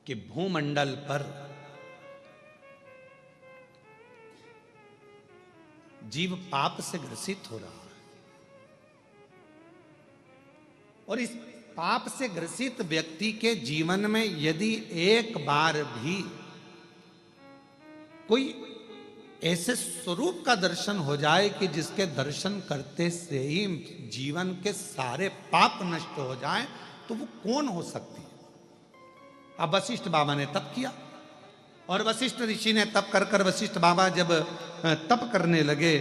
कि भूमंडल पर जीव पाप से ग्रसित हो रहा है और इस पाप से ग्रसित व्यक्ति के जीवन में यदि एक बार भी कोई ऐसे स्वरूप का दर्शन हो जाए कि जिसके दर्शन करते से ही जीवन के सारे पाप नष्ट हो जाए, तो वो कौन हो सकती है? अब वशिष्ठ बाबा ने तप किया और वशिष्ठ ऋषि ने तप कर वशिष्ठ बाबा जब तप करने लगे,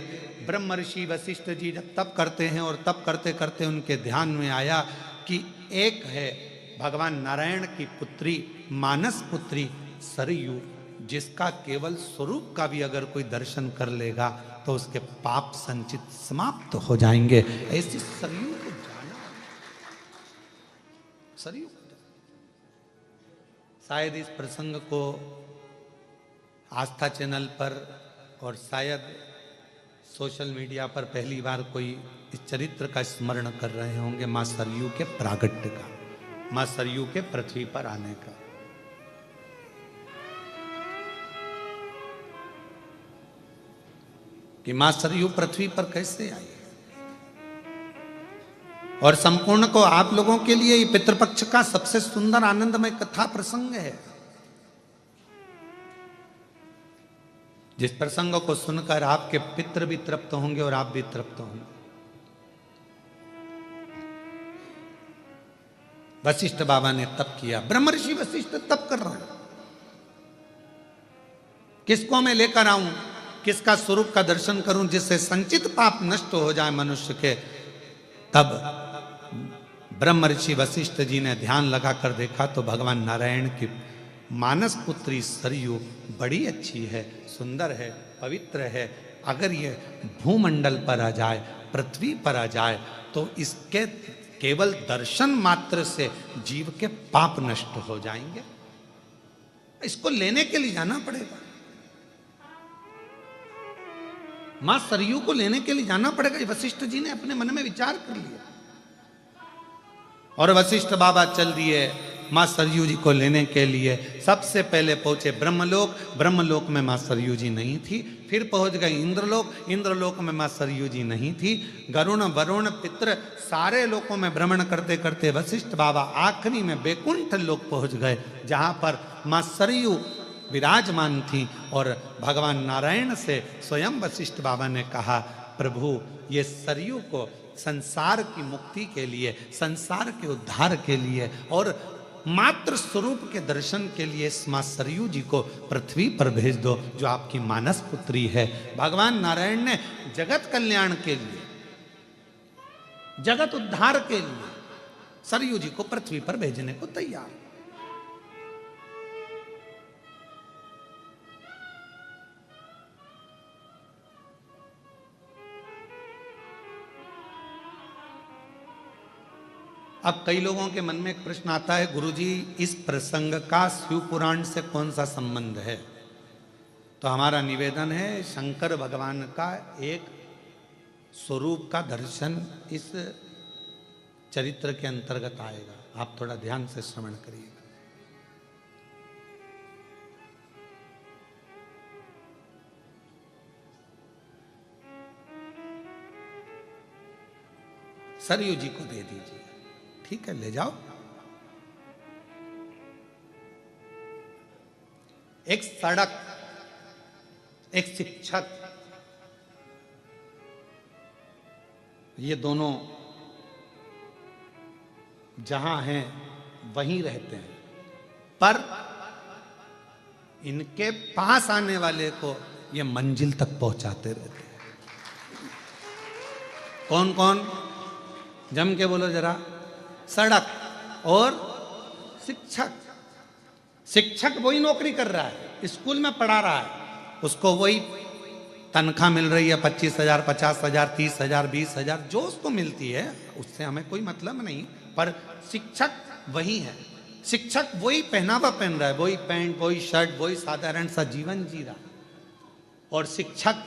ब्रह्म ऋषि वशिष्ठ जी जब तप करते हैं और तप करते करते उनके ध्यान में आया कि एक है भगवान नारायण की पुत्री मानस पुत्री सरयू, जिसका केवल स्वरूप का भी अगर कोई दर्शन कर लेगा तो उसके पाप संचित समाप्त हो जाएंगे। ऐसी सरयू को जाना, सरयू को जाना। शायद इस प्रसंग को आस्था चैनल पर और शायद सोशल मीडिया पर पहली बार कोई इस चरित्र का स्मरण कर रहे होंगे, मां सरयू के प्रागट्य का, मां सरयू के पृथ्वी पर आने का। कि मां सरयू पृथ्वी पर कैसे आई। और संपूर्ण को आप लोगों के लिए ये पितृपक्ष का सबसे सुंदर आनंदमय कथा प्रसंग है, जिस प्रसंग को सुनकर आपके पितृ भी तृप्त होंगे और आप भी तृप्त होंगे। वशिष्ठ बाबा ने तप किया, ब्रह्म ऋषि वशिष्ठ तप कर रहे हैं, किसको मैं लेकर आऊं, किसका स्वरूप का दर्शन करूं जिससे संचित पाप नष्ट हो जाए मनुष्य के। तब ब्रह्म ऋषि वशिष्ठ जी ने ध्यान लगाकर देखा तो भगवान नारायण की मानस पुत्री सरयू बड़ी अच्छी है, सुंदर है, पवित्र है। अगर ये भूमंडल पर आ जाए, पृथ्वी पर आ जाए, तो इसके केवल दर्शन मात्र से जीव के पाप नष्ट हो जाएंगे। इसको लेने के लिए जाना पड़ेगा, मां सरयू को लेने के लिए जाना पड़ेगा। वशिष्ठ जी ने अपने मन में विचार कर लिया और वशिष्ठ बाबा चल दिए मां सरयू जी को लेने के लिए। सबसे पहले पहुंचे ब्रह्मलोक, ब्रह्मलोक में मां सरयू जी नहीं थी। फिर पहुंच गए इंद्रलोक, इंद्रलोक में मां सरयू जी नहीं थी। गरुण वरुण पितृ सारे लोकों में भ्रमण करते करते वशिष्ठ बाबा आखिरी में बैकुंठ लोक पहुंच गए, जहां पर मां सरयू विराजमान थी। और भगवान नारायण से स्वयं वशिष्ठ बाबा ने कहा, प्रभु ये सरयू को संसार की मुक्ति के लिए, संसार के उद्धार के लिए और मात्र स्वरूप के दर्शन के लिए इस मां सरयू जी को पृथ्वी पर भेज दो, जो आपकी मानस पुत्री है। भगवान नारायण ने जगत कल्याण के लिए, जगत उद्धार के लिए सरयू जी को पृथ्वी पर भेजने को तैयार। अब कई लोगों के मन में एक प्रश्न आता है, गुरुजी इस प्रसंग का शिव पुराण से कौन सा संबंध है? तो हमारा निवेदन है, शंकर भगवान का एक स्वरूप का दर्शन इस चरित्र के अंतर्गत आएगा। आप थोड़ा ध्यान से श्रवण करिएगा। सरयू जी को दे दीजिए, ठीक है, ले जाओ। एक सड़क, एक शिक्षक, ये दोनों जहां हैं वहीं रहते हैं, पर इनके पास आने वाले को ये मंजिल तक पहुंचाते रहते हैं। कौन कौन? जम के बोलो जरा। सड़क और शिक्षक। शिक्षक वही नौकरी कर रहा है, स्कूल में पढ़ा रहा है, उसको वही तनख्वाह मिल रही है, 25,000, 50,000, 30,000, 20,000, जो उसको मिलती है, उससे हमें कोई मतलब नहीं। पर शिक्षक वही है, शिक्षक वही पहनावा पहन रहा है, वही पैंट, वही शर्ट, वही साधारण सा जीवन जी रहा। और शिक्षक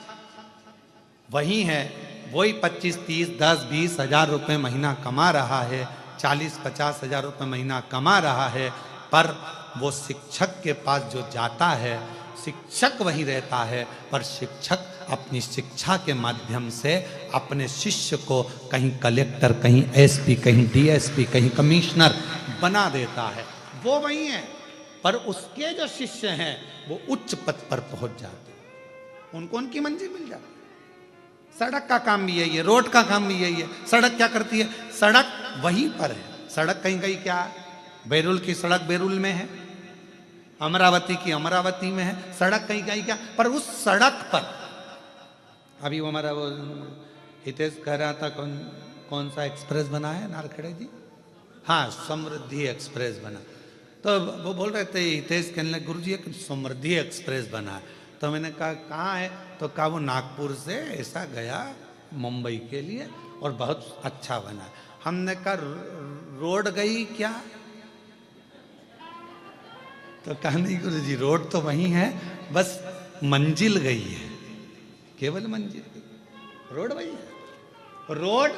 वही है, वही 25, 30, 10, 20 हजार रुपये महीना कमा रहा है, 40, 50 हजार रुपये महीना कमा रहा है, पर वो शिक्षक के पास जो जाता है, शिक्षक वहीं रहता है, पर शिक्षक अपनी शिक्षा के माध्यम से अपने शिष्य को कहीं कलेक्टर, कहीं एसपी, कहीं डीएसपी, कहीं कमिश्नर बना देता है। वो वही है, पर उसके जो शिष्य हैं वो उच्च पद पर पहुंच जाते हैं, उनको उनकी मंजिल मिल जाती है। सड़क का काम भी यही है, रोड का काम भी यही है। सड़क क्या करती है? सड़क वहीं पर है। सड़क कहीं कहीं क्या है? बैरुल की सड़क बैरुल में है, अमरावती की अमरावती में है। सड़क कहीं कहीं क्या, पर उस सड़क पर अभी वो हमारा वो हितेश कह रहा था, कौन सा एक्सप्रेस बना है नारखेड़े जी? हाँ, समृद्धि एक्सप्रेस बना। तो वो बोल रहे थे, हितेश कहने लगे, गुरुजी एक समृद्धि एक्सप्रेस बना है। तो मैंने कहा कहाँ है? तो कहा वो नागपुर से ऐसा गया मुंबई के लिए और बहुत अच्छा बना। हमने कहा रोड गई क्या? तो कहा नहीं गुरुजी, रोड तो वही है, बस मंजिल गई है, केवल मंजिल गई, रोड वही है। रोड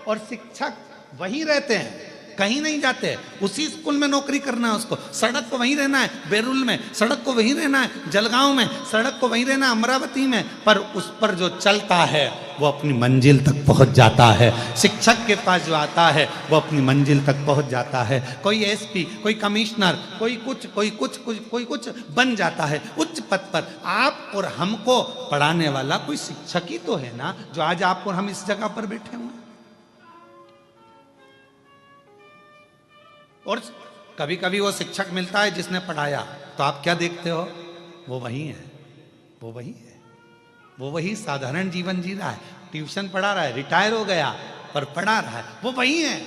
और शिक्षक वहीं रहते हैं, कहीं नहीं जाते। उसी स्कूल में नौकरी करना है उसको, सड़क को वहीं रहना है बैरुल में, सड़क को वहीं रहना है जलगांव में, सड़क को वहीं रहना है अमरावती में, पर उस पर जो चलता है वो अपनी मंजिल तक पहुंच जाता है। शिक्षक के पास जो आता है वो अपनी मंजिल तक पहुंच जाता है। कोई एसपी, कोई कमिश्नर, कोई कुछ बन जाता है उच्च पद पर। आप और हमको पढ़ाने वाला कोई शिक्षक ही तो है ना, जो आज आप और हम इस जगह पर बैठे हुए हैं। और कभी कभी वो शिक्षक मिलता है जिसने पढ़ाया, तो आप क्या देखते हो? वो वही है, वो वही है, वो वही साधारण जीवन जी रहा है, ट्यूशन पढ़ा रहा है, रिटायर हो गया पर पढ़ा रहा है, वो वही है।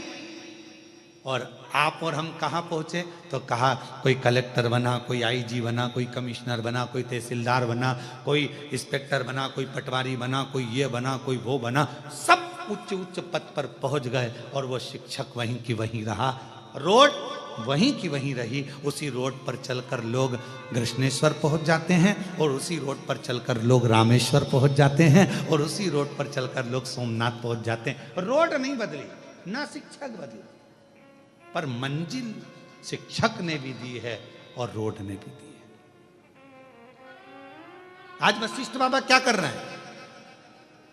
और आप और हम कहाँ पहुंचे? तो कहा कोई कलेक्टर बना, कोई आईजी बना, कोई कमिश्नर बना, कोई तहसीलदार बना, कोई इंस्पेक्टर बना, कोई पटवारी बना, कोई ये बना, कोई वो बना, सब उच्च उच्च पद पर पहुंच गए और वो शिक्षक वहीं की वहीं रहा, रोड वहीं की वहीं रही। उसी रोड पर चलकर लोग कृष्णेश्वर पहुंच जाते हैं, और उसी रोड पर चलकर लोग रामेश्वर पहुंच जाते हैं, और उसी रोड पर चलकर लोग सोमनाथ पहुंच जाते हैं। रोड नहीं बदली, ना शिक्षक बदली, पर मंजिल शिक्षक ने भी दी है और रोड ने भी दी है। आज वशिष्ठ बाबा क्या कर रहे हैं?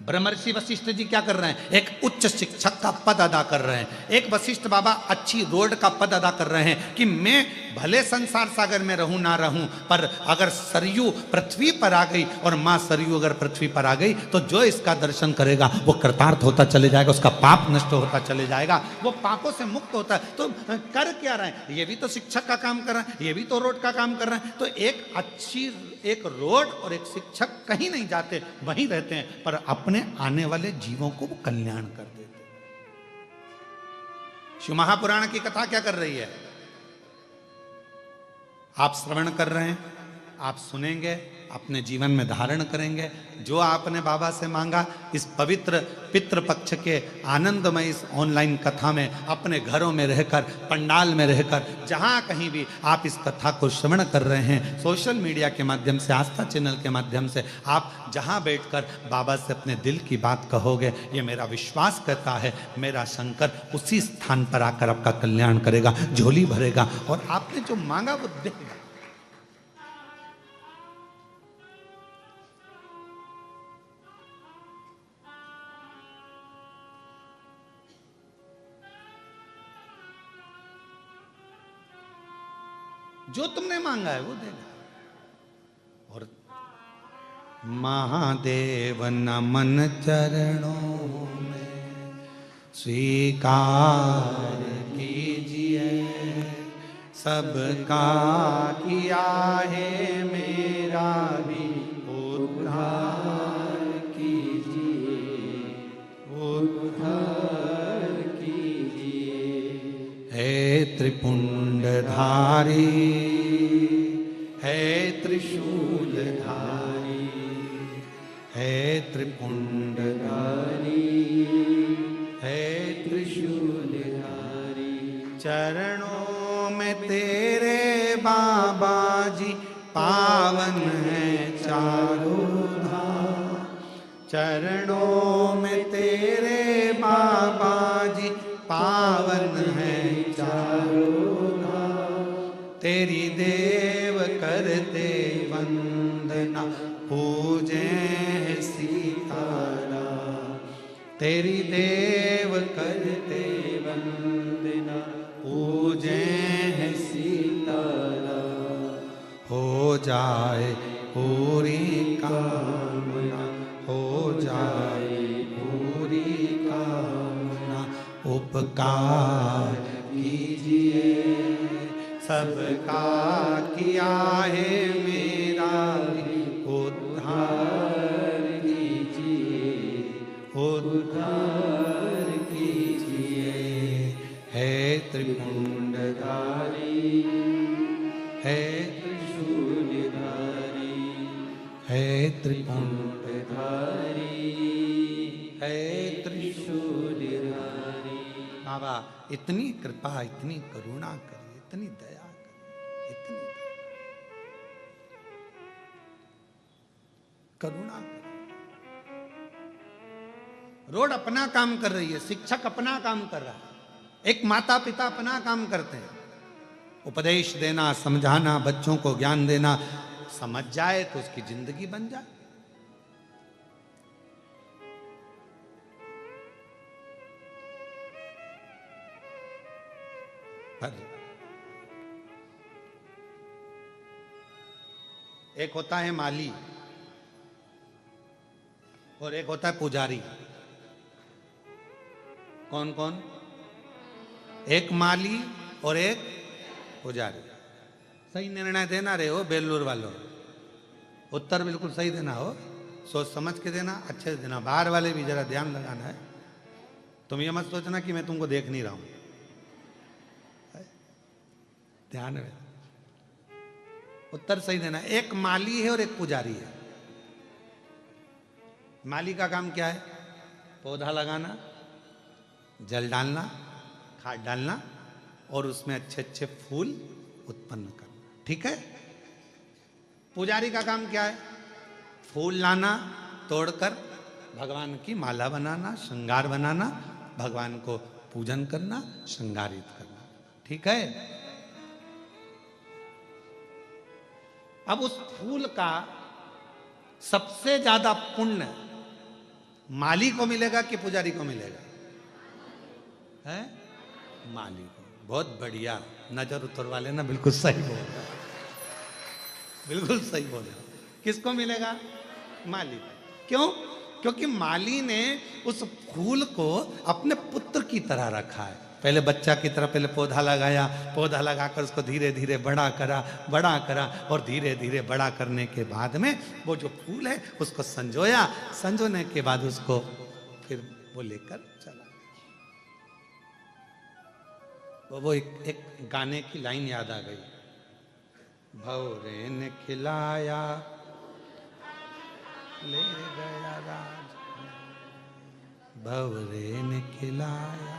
ब्रह्मर्षि वशिष्ठ जी क्या कर रहे हैं? एक उच्च शिक्षक का पद अदा कर रहे हैं। एक वशिष्ठ बाबा अच्छी रोड का पद अदा कर रहे हैं कि मैं भले संसार सागर में रहूं ना रहूं, पर अगर सरयू पृथ्वी पर आ गई और मां सरयू अगर पृथ्वी पर आ गई तो जो इसका दर्शन करेगा वो कृतार्थ होता चले जाएगा, उसका पाप नष्ट होता चले जाएगा, वो पापों से मुक्त होता है। तो कर क्या रहे हैं? ये भी तो शिक्षक का काम कर रहे हैं, ये भी तो रोड का काम कर रहे हैं। तो एक रोड और एक शिक्षक कहीं नहीं जाते, वहीं रहते हैं, पर अपने आने वाले जीवों को वो कल्याण कर देते। शिव महापुराण की कथा क्या कर रही है? आप श्रवण कर रहे हैं, आप सुनेंगे, अपने जीवन में धारण करेंगे। जो आपने बाबा से मांगा, इस पवित्र पितृपक्ष के आनंदमय इस ऑनलाइन कथा में, अपने घरों में रहकर, पंडाल में रहकर, जहां कहीं भी आप इस कथा को श्रवण कर रहे हैं, सोशल मीडिया के माध्यम से, आस्था चैनल के माध्यम से, आप जहां बैठकर बाबा से अपने दिल की बात कहोगे, ये मेरा विश्वास करता है, मेरा शंकर उसी स्थान पर आकर आपका कल्याण करेगा, झोली भरेगा और आपने जो मांगा वो देगा। जो तुमने मांगा है वो देगा। और महादेव नमन चरणों में स्वीकार कीजिए, सबका किया है मेरा भी उद्धार कीजिए, उद्धार कीजिए। हे त्रिपुंडधारी, है त्रिशूलधारी, है त्रिपुंडधारी, है त्रिशूलधारी। चरणों में तेरे बाबा जी पावन है चारों धाम, चरणों में तेरे बाबा जी पावन है चारों धाम। तेरी देव करते वंदना, पूजे सीताराम। तेरी देव करते वंदना, पूजे सीताराम। हो जाए पूरी कामना, हो जाए पूरी कामना। उपकार कीजिए सबका किया है मेरा, उद्धार कीजिए, उद्धार कीजिए। है त्रिपुंडधारी, है त्रिशूलधारी, है त्रिपुंडधारी, है त्रिशूलधारी। बाबा इतनी कृपा, इतनी करुणा करिए, इतनी दया करिए, इतनी करुणा करिए। रोड अपना काम कर रही है, शिक्षक अपना काम कर रहा है, एक माता पिता अपना काम करते हैं, उपदेश देना, समझाना, बच्चों को ज्ञान देना। समझ जाए तो उसकी जिंदगी बन जाए। एक होता है माली और एक होता है पुजारी। कौन कौन? एक माली और एक पुजारी। सही निर्णय देना रे हो बेलूर वालों, उत्तर बिल्कुल सही देना हो, सोच समझ के देना, अच्छे से देना। बाहर वाले भी जरा ध्यान लगाना है। तुम ये मत सोचना कि मैं तुमको देख नहीं रहा हूं, ध्यान में उत्तर सही देना। एक माली है और एक पुजारी है। माली का काम क्या है? पौधा लगाना, जल डालना, खाद डालना और उसमें अच्छे अच्छे फूल उत्पन्न करना, ठीक है। पुजारी का काम क्या है? फूल लाना, तोड़कर भगवान की माला बनाना, श्रृंगार बनाना, भगवान को पूजन करना, श्रृंगारित करना, ठीक है। अब उस फूल का सबसे ज्यादा पुण्य माली को मिलेगा कि पुजारी को मिलेगा? है माली को। बहुत बढ़िया, नजर उतरवा लेना, बिल्कुल सही बोल रहा, बिल्कुल सही बोल रहा। किसको मिलेगा? माली को। क्यों? क्योंकि माली ने उस फूल को अपने पुत्र की तरह रखा है। पहले बच्चा की तरह पहले पौधा लगाया, पौधा लगाकर उसको धीरे धीरे बड़ा करा और धीरे धीरे बड़ा करने के बाद में वो जो फूल है उसको संजोया, संजोने के बाद उसको फिर वो लेकर चला। वो एक गाने की लाइन याद आ गई, भौरे ने खिलाया ले गया राज, भौरे ने खिलाया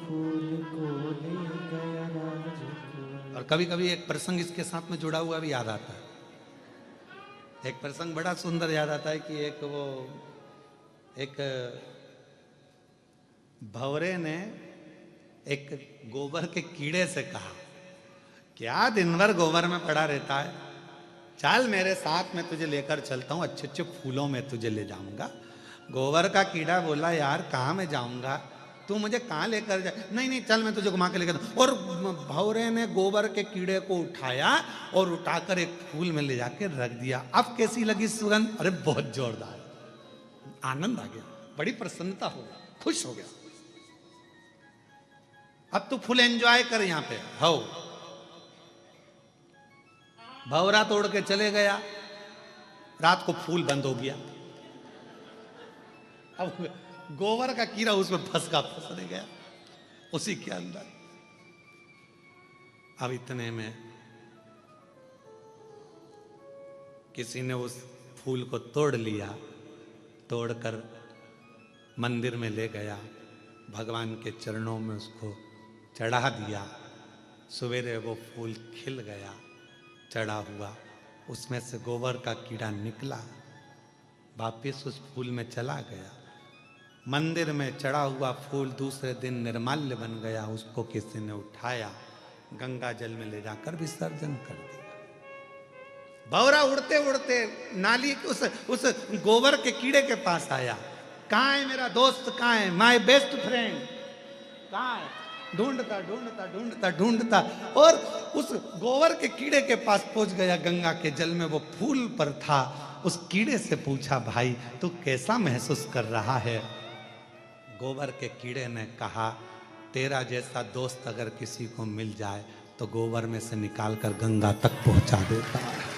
फूल को ले गया राज। और कभी कभी एक प्रसंग इसके साथ में जुड़ा हुआ भी याद आता है। एक प्रसंग बड़ा सुंदर याद आता है कि एक भौरे ने एक गोबर के कीड़े से कहा, क्या दिन भर गोबर में पड़ा रहता है, चल मेरे साथ में तुझे लेकर चलता हूँ, अच्छे अच्छे फूलों में तुझे ले जाऊंगा। गोबर का कीड़ा बोला, यार कहाँ मैं जाऊंगा, तू मुझे कहाँ लेकर जा? नहीं नहीं चल मैं तुझे घुमा के लेकर। और भौरे ने गोबर के कीड़े को उठाया और उठाकर एक फूल में ले जाके रख दिया। अब कैसी लगी सुगंध? अरे बहुत जोरदार, आनंद आ गया, बड़ी प्रसन्नता हो गई, खुश हो गया। अब तू फुल एंजॉय कर यहाँ पे। हो भौरा तोड़ के चले गया, रात को फूल बंद हो गया। अब गोबर का कीड़ा उसमें फंस गया उसी के अंदर। अब इतने में किसी ने उस फूल को तोड़ लिया, तोड़कर मंदिर में ले गया, भगवान के चरणों में उसको चढ़ा दिया। सवेरे वो फूल खिल गया, चढ़ा हुआ, उसमें से गोबर का कीड़ा निकला, वापिस उस फूल में चला गया। मंदिर में चढ़ा हुआ फूल दूसरे दिन निर्माल्य बन गया, उसको किसी ने उठाया, गंगा जल में ले जाकर विसर्जन कर दिया। भंवरा उड़ते उड़ते नाली उस गोबर के कीड़े के पास आया। कहाँ है मेरा दोस्त, कहाँ है माय बेस्ट फ्रेंड, कहाँ है? ढूंढता ढूंढता ढूंढता ढूंढता और उस गोबर के कीड़े के पास पहुंच गया। गंगा के जल में वो फूल पर था। उस कीड़े से पूछा, भाई तू कैसा महसूस कर रहा है? गोबर के कीड़े ने कहा, तेरा जैसा दोस्त अगर किसी को मिल जाए तो गोबर में से निकाल कर गंगा तक पहुंचा देता है।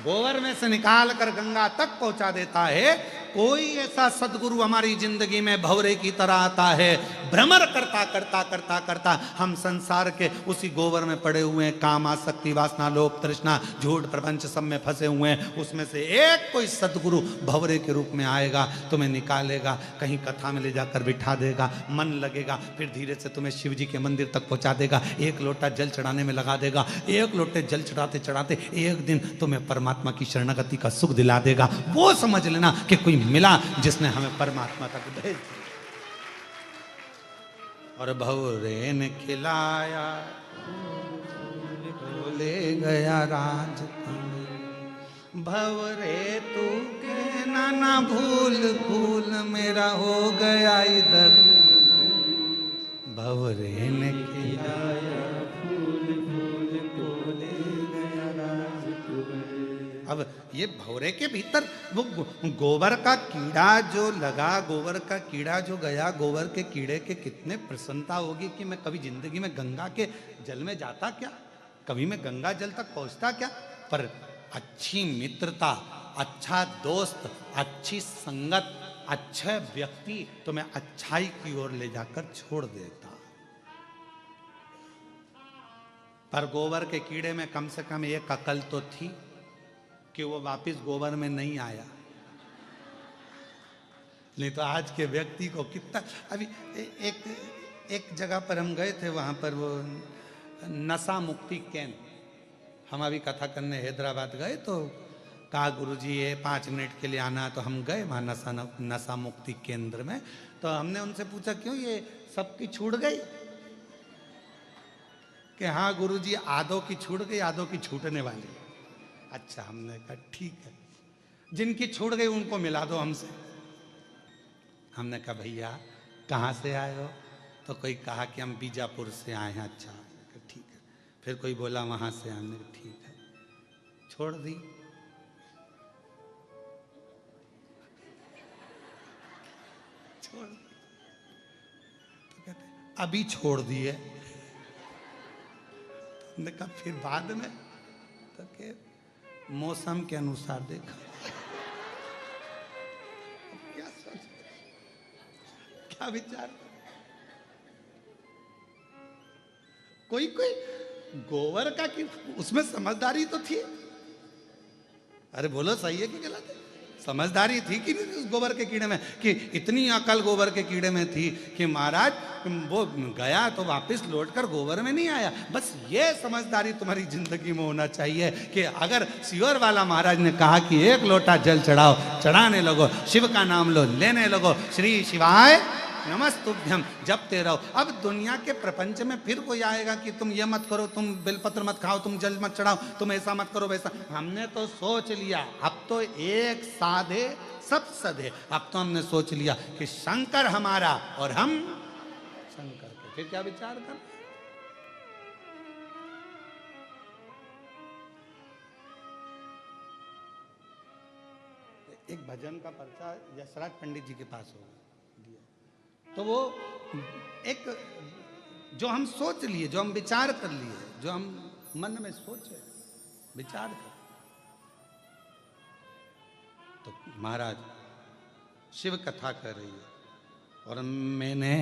गोबर में से निकाल कर गंगा तक पहुंचा देता है। कोई ऐसा सदगुरु हमारी जिंदगी में भंवरे की तरह आता है, भ्रमर करता करता करता करता हम संसार के उसी गोबर में पड़े हुए हैं। काम, आसक्ति, वासना, लोभ, तृष्णा, झूठ, प्रपंच सब में फंसे हुए हैं। उसमें से एक कोई सदगुरु भंवरे के रूप में आएगा, तुम्हें निकालेगा, कहीं कथा में ले जाकर बिठा देगा, मन लगेगा, फिर धीरे से तुम्हें शिव जी के मंदिर तक पहुंचा देगा, एक लोटा जल चढ़ाने में लगा देगा। एक लोटे जल चढ़ाते चढ़ाते एक दिन तुम्हें परमात्मा की शरणागति का सुख दिला देगा। वो समझ लेना कि कोई मिला जिसने हमें परमात्मा तक भेज दिया। और भंवरे ने खिलाया, ले गया राज, भंवरे तू के नाना भूल भूल मेरा हो गया इधर। भंवरे ने खिलाया, अब ये भंवरे के भीतर वो गोबर का कीड़ा जो लगा, गोबर का कीड़ा जो गया, गोबर के कीड़े के कितने प्रसन्नता होगी कि मैं कभी जिंदगी में गंगा के जल में जाता क्या, कभी मैं गंगा जल तक पहुंचता क्या। पर अच्छी मित्रता, अच्छा दोस्त, अच्छी संगत, अच्छे व्यक्ति तुम्हें अच्छाई की ओर ले जाकर छोड़ देता। पर गोबर के कीड़े में कम से कम एक अकल तो थी कि वो वापस गोबर में नहीं आया। नहीं तो आज के व्यक्ति को कितना, अभी एक जगह पर हम गए थे, वहां पर वो नशा मुक्ति केंद्र, हम अभी कथा करने हैदराबाद गए तो कहा गुरुजी ये 5 मिनट के लिए आना, तो हम गए वहां नशा मुक्ति केंद्र में। तो हमने उनसे पूछा क्यों ये सबकी छूट गई? कि हाँ गुरुजी आधों की छूट गई, आधों की छूटने वाली। अच्छा, हमने कहा ठीक है, जिनकी छूट गई उनको मिला दो हमसे। हमने कहा भैया कहाँ से आए हो? तो कोई कहा कि हम बीजापुर से आए हैं। अच्छा ठीक है। फिर कोई बोला वहाँ से, हमने कहा ठीक है, छोड़ दी। छोड़ दी तो कहते अभी छोड़ दिए। तो हमने कहा फिर बाद में? तो कह मौसम के अनुसार देखा। क्या सोच, क्या विचार? कोई गोबर का कि उसमें समझदारी तो थी। अरे बोलो सही है कि गलत है? समझदारी थी कि नहीं उस गोबर के कीड़े में? कि इतनी अकल गोबर के कीड़े में थी कि महाराज वो गया तो वापस लौटकर गोबर में नहीं आया। बस ये समझदारी तुम्हारी जिंदगी में होना चाहिए कि अगर सियोर वाला महाराज ने कहा कि एक लोटा जल चढ़ाओ, चढ़ाने लगो, शिव का नाम लो, लेने लगो, श्री शिवाय नमस्तुभ्यम जपते रहो। अब दुनिया के प्रपंच में फिर कोई आएगा कि तुम ये मत करो, तुम बेलपत्र मत खाओ, तुम जल मत चढ़ाओ, तुम ऐसा मत करो वैसा। हमने तो सोच लिया, अब तो एक साधे सब सधे। अब तो हमने सोच लिया कि शंकर हमारा और हम शंकर के। फिर क्या विचार कर? एक भजन का पर्चा यशराज पंडित जी के पास होगा, तो वो एक जो हम सोच लिए, जो हम विचार कर लिए, जो हम मन में सोचे विचार कर, तो महाराज शिव कथा कर रही है और मैंने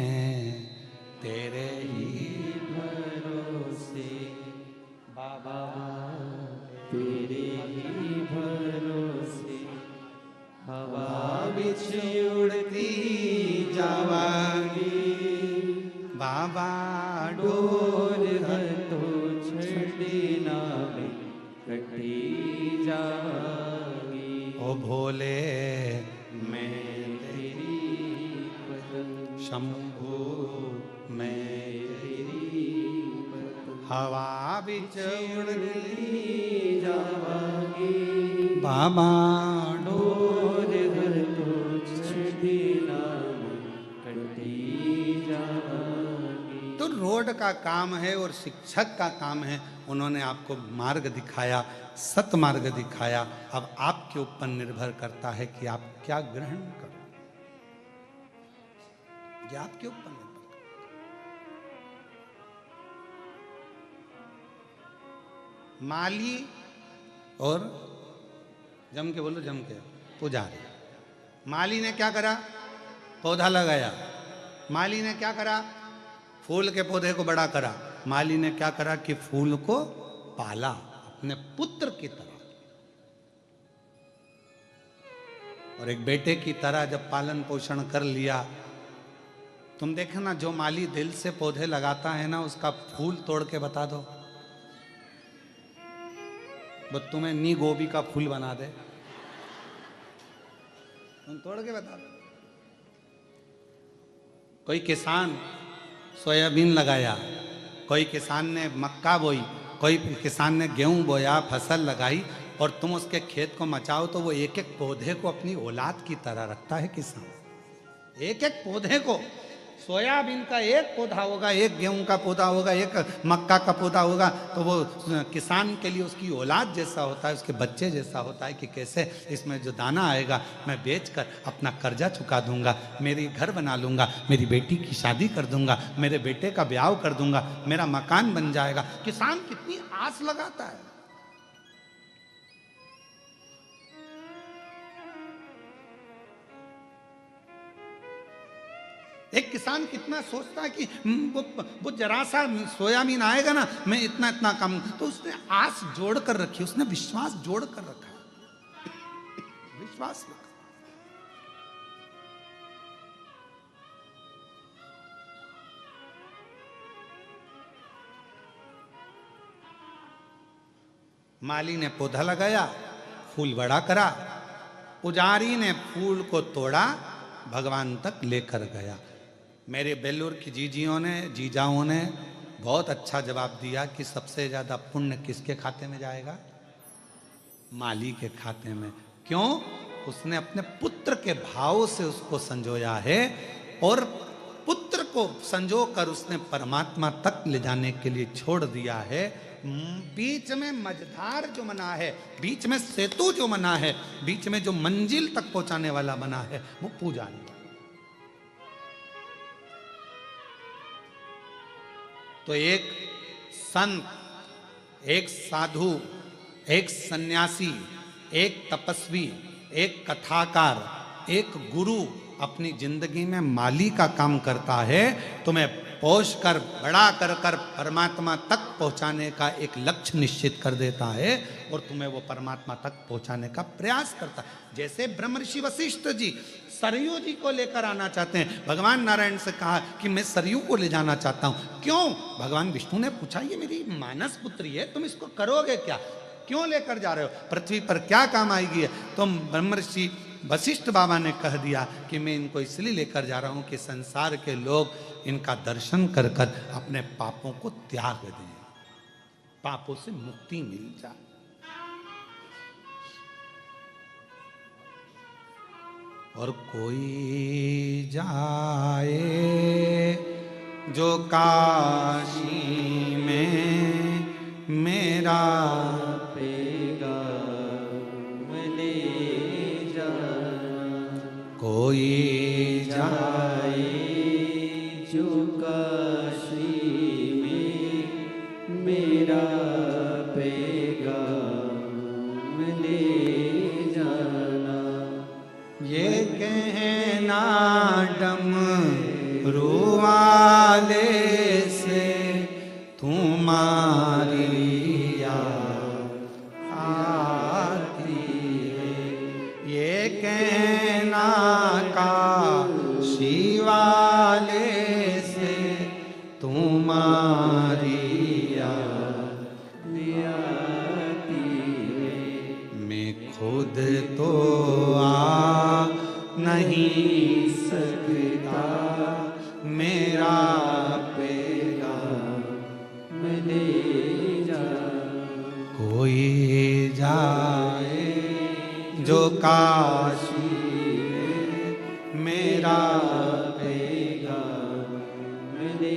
तेरे ही भरोसे बाबा, तेरे ही भरोसे हवा बिछी उड़ती जावागी, बाबा डोर तो छड़ी नावे कटी जागी। ओ भोले मैं तेरी शंभू मैं तेरी हवा बिच उड़ती जावांगी बाबा डोर हर तो छड़ी नाम कटी जावांगी। तो रोड का काम है और शिक्षक का काम है, उन्होंने आपको मार्ग दिखाया, सतमार्ग दिखाया। अब आपके ऊपर निर्भर करता है कि आप क्या ग्रहण करो, ये आपके ऊपर निर्भर करता है। माली और जम के बोलो, जम के पुजारी। माली ने क्या करा? पौधा लगाया। माली ने क्या करा? फूल के पौधे को बड़ा करा। माली ने क्या करा कि फूल को पाला अपने पुत्र की तरह, और एक बेटे की तरह जब पालन पोषण कर लिया। तुम देखना, जो माली दिल से पौधे लगाता है ना, उसका फूल तोड़ के बता दो, वो तुम्हें नी गोभी का फूल बना दे, तुम तोड़ के बता दो। कोई किसान सोयाबीन लगाया, कोई किसान ने मक्का बोई, कोई किसान ने गेहूं बोया, फसल लगाई, और तुम उसके खेत को मचाओ तो वो एक एक पौधे को अपनी औलाद की तरह रखता है किसान। एक एक पौधे को, सोयाबीन का एक पौधा होगा, एक गेहूं का पौधा होगा, एक मक्का का पौधा होगा, तो वो किसान के लिए उसकी औलाद जैसा होता है, उसके बच्चे जैसा होता है कि कैसे इसमें जो दाना आएगा मैं बेचकर अपना कर्जा चुका दूंगा, मेरी घर बना लूंगा, मेरी बेटी की शादी कर दूंगा, मेरे बेटे का ब्याह कर दूंगा, मेरा मकान बन जाएगा। किसान कितनी आस लगाता है। एक किसान कितना सोचता है कि वो जरा सा सोयाबीन आएगा ना, मैं इतना इतना कम, तो उसने आस जोड़ कर रखी, उसने विश्वास जोड़ कर रखा, विश्वास रखा। माली ने पौधा लगाया, फूल बड़ा करा, पुजारी ने फूल को तोड़ा, भगवान तक लेकर गया। मेरे बेल्लूर की जीजाओं ने बहुत अच्छा जवाब दिया कि सबसे ज्यादा पुण्य किसके खाते में जाएगा? माली के खाते में। क्यों? उसने अपने पुत्र के भाव से उसको संजोया है, और पुत्र को संजो कर उसने परमात्मा तक ले जाने के लिए छोड़ दिया है। बीच में मझधार जो बना है, बीच में सेतु जो बना है, बीच में जो मंजिल तक पहुंचाने वाला बना है, वो पुजारी। तो एक संत, एक साधु, एक सन्यासी, एक तपस्वी, एक कथाकार, एक गुरु अपनी जिंदगी में माली का काम करता है, तुम्हें पोष कर बड़ा कर कर परमात्मा तक पहुंचाने का एक लक्ष्य निश्चित कर देता है, और तुम्हें वो परमात्मा तक पहुंचाने का प्रयास करता है। जैसे ब्रह्मर्षि वशिष्ठ जी सरयू जी को लेकर आना चाहते हैं, भगवान नारायण से कहा कि मैं सरयू को ले जाना चाहता हूं। क्यों? भगवान विष्णु ने पूछा, ये मेरी मानस पुत्री है, तुम इसको करोगे क्या? क्यों लेकर जा रहे हो? पृथ्वी पर क्या काम आएगी? तो ब्रह्मर्षि वशिष्ठ बाबा ने कह दिया कि मैं इनको इसलिए लेकर जा रहा हूं कि संसार के लोग इनका दर्शन कर कर अपने पापों को त्याग दें, पापों से मुक्ति मिल जाए। और कोई जाए जो काशी में मेरा पेगा ले जाना, कोई जाए जो काशी में मेरा पेगा ले जाना। ये कहना डमरू वाले से तुम्हारी याद आती है, ये कहना काशी वाले से तुम्हारी याद आती है। मैं खुद तो आ नहीं सकता, मेरा पेगा ले जो काशी मेरा पेगा ले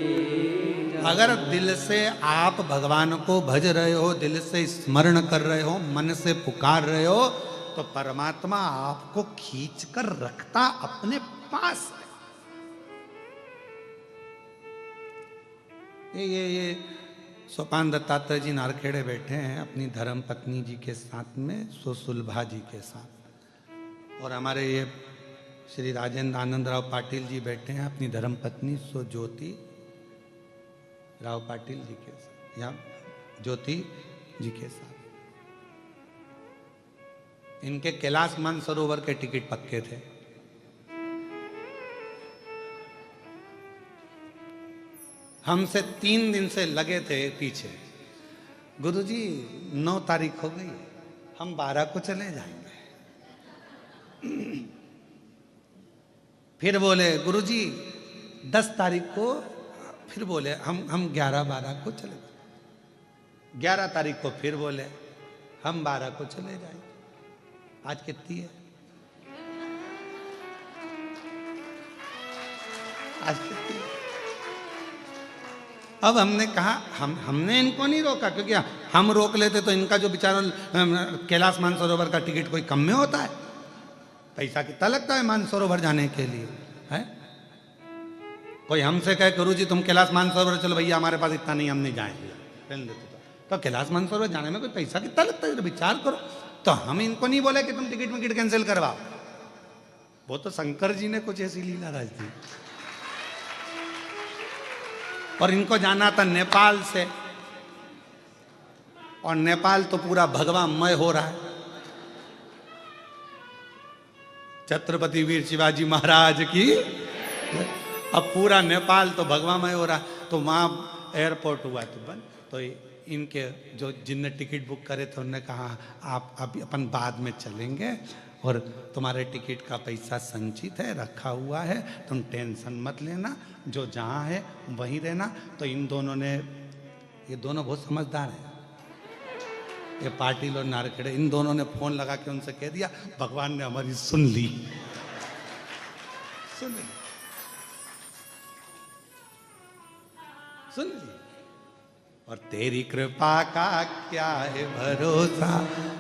अगर दिल से आप भगवान को भज रहे हो, दिल से स्मरण कर रहे हो, मन से पुकार रहे हो, तो परमात्मा आपको खींच कर रखता अपने पास है। ये सोपान दत्तात्रेय जी नारखेड़े बैठे हैं अपनी धर्म पत्नी जी के साथ में, सुलभा जी के साथ, और हमारे ये श्री राजेंद्र आनंद राव पाटिल जी बैठे हैं अपनी धर्म पत्नी ज्योति राव पाटिल जी के साथ, या ज्योति जी के साथ। इनके कैलाश मानसरोवर के टिकट पक्के थे। हमसे 3 दिन से लगे थे पीछे, गुरुजी 9 तारीख हो गई, हम 12 को चले जाएंगे। फिर बोले गुरुजी 10 तारीख को, फिर बोले हम 11-12 को चले जाएंगे। 11 तारीख को फिर बोले हम 12 को चले जाएंगे। आज कितनी है? आज कितनी है? अब हमने कहा हमने इनको नहीं रोका, क्योंकि हम रोक लेते तो इनका जो बेचारा कैलाश मानसरोवर का टिकट कोई कम में होता है। पैसा कितना लगता है मानसरोवर जाने के लिए, है? कोई हमसे कहे गुरुजी तुम कैलाश मानसरोवर चलो, भैया हमारे पास इतना नहीं, हम नहीं जाएंगे। तो कैलाश मानसरोवर जाने में कोई पैसा कितना लगता है, विचार करो। तो हम इनको नहीं बोले कि तुम टिकट कैंसिल करवाओ, वो तो शंकर जी ने कुछ ऐसी लीला राज दी। और इनको जाना था नेपाल से, और नेपाल तो पूरा भगवामय हो रहा है। छत्रपति वीर शिवाजी महाराज की, अब पूरा नेपाल तो भगवामय हो रहा है। तो वहां एयरपोर्ट हुआ तो बंद। तो इनके जो जिनने टिकट बुक करे थे उन्होंने कहा आप अभी अपन बाद में चलेंगे, और तुम्हारे टिकट का पैसा संचित है, रखा हुआ है, तुम टेंशन मत लेना, जो जहाँ है वहीं रहना। तो इन दोनों ने, ये दोनों बहुत समझदार हैं, ये पाटिल और नारखेड़े, इन दोनों ने फोन लगा के उनसे कह दिया भगवान ने हमारी सुन ली, सुन ली, सुन ली। और तेरी कृपा का क्या है भरोसा,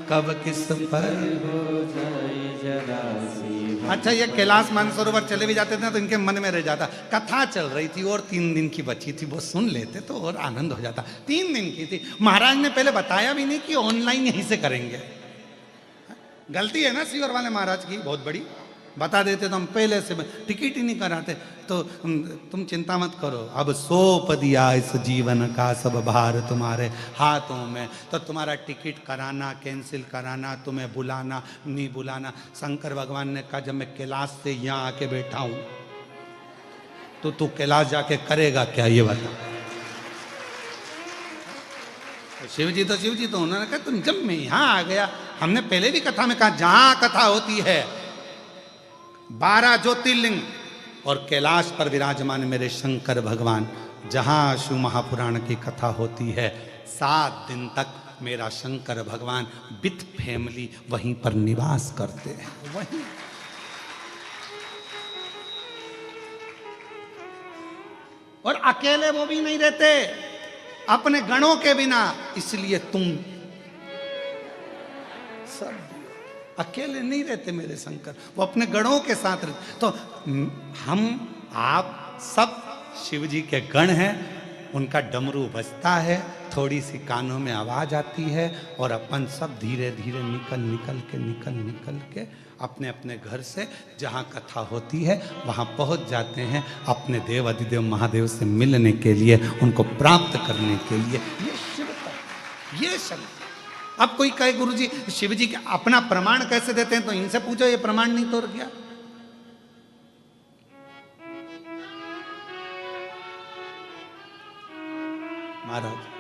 कब किस पर हो जाए जरा सी। अच्छा, ये कैलाश मानसरोवर चले भी जाते थे तो इनके मन में रह जाता, कथा चल रही थी और 3 दिन की बची थी, वो सुन लेते तो और आनंद हो जाता। 3 दिन की थी, महाराज ने पहले बताया भी नहीं कि ऑनलाइन यहीं से करेंगे। गलती है ना सीवर वाले महाराज की बहुत बड़ी, बता देते तो हम पहले से टिकट ही नहीं कराते। तो तुम चिंता मत करो, अब सौंप दिया इस जीवन का सब भार तुम्हारे हाथों में। तो तुम्हारा टिकट कराना, कैंसिल कराना, तुम्हें बुलाना, नहीं बुलाना, शंकर भगवान ने कहा जब मैं कैलाश से यहाँ आके बैठा हूं तो तू कैलाश जाके करेगा क्या, ये बता। शिव जी तो उन्होंने कहा तुम, जब मैं यहाँ आ गया, हमने पहले भी कथा में कहा जहां कथा होती है 12 ज्योतिर्लिंग और कैलाश पर विराजमान मेरे शंकर भगवान, जहां शिव महापुराण की कथा होती है 7 दिन तक मेरा शंकर भगवान विथ फैमिली वहीं पर निवास करते हैं, वहीं। और अकेले वो भी नहीं रहते, अपने गणों के बिना, इसलिए तुम सब अकेले नहीं रहते मेरे शंकर, वो अपने गणों के साथ रहते। तो हम आप सब शिव जी के गण हैं, उनका डमरू बजता है, थोड़ी सी कानों में आवाज आती है, और अपन सब धीरे धीरे निकल के अपने अपने घर से जहाँ कथा होती है वहाँ पहुँच जाते हैं, अपने देव अधिदेव महादेव से मिलने के लिए, उनको प्राप्त करने के लिए। ये शिव का, ये शब्द। अब कोई कहे गुरुजी शिव जी के अपना प्रमाण कैसे देते हैं, तो इनसे पूछो, ये प्रमाण नहीं तोड़ गया। महाराज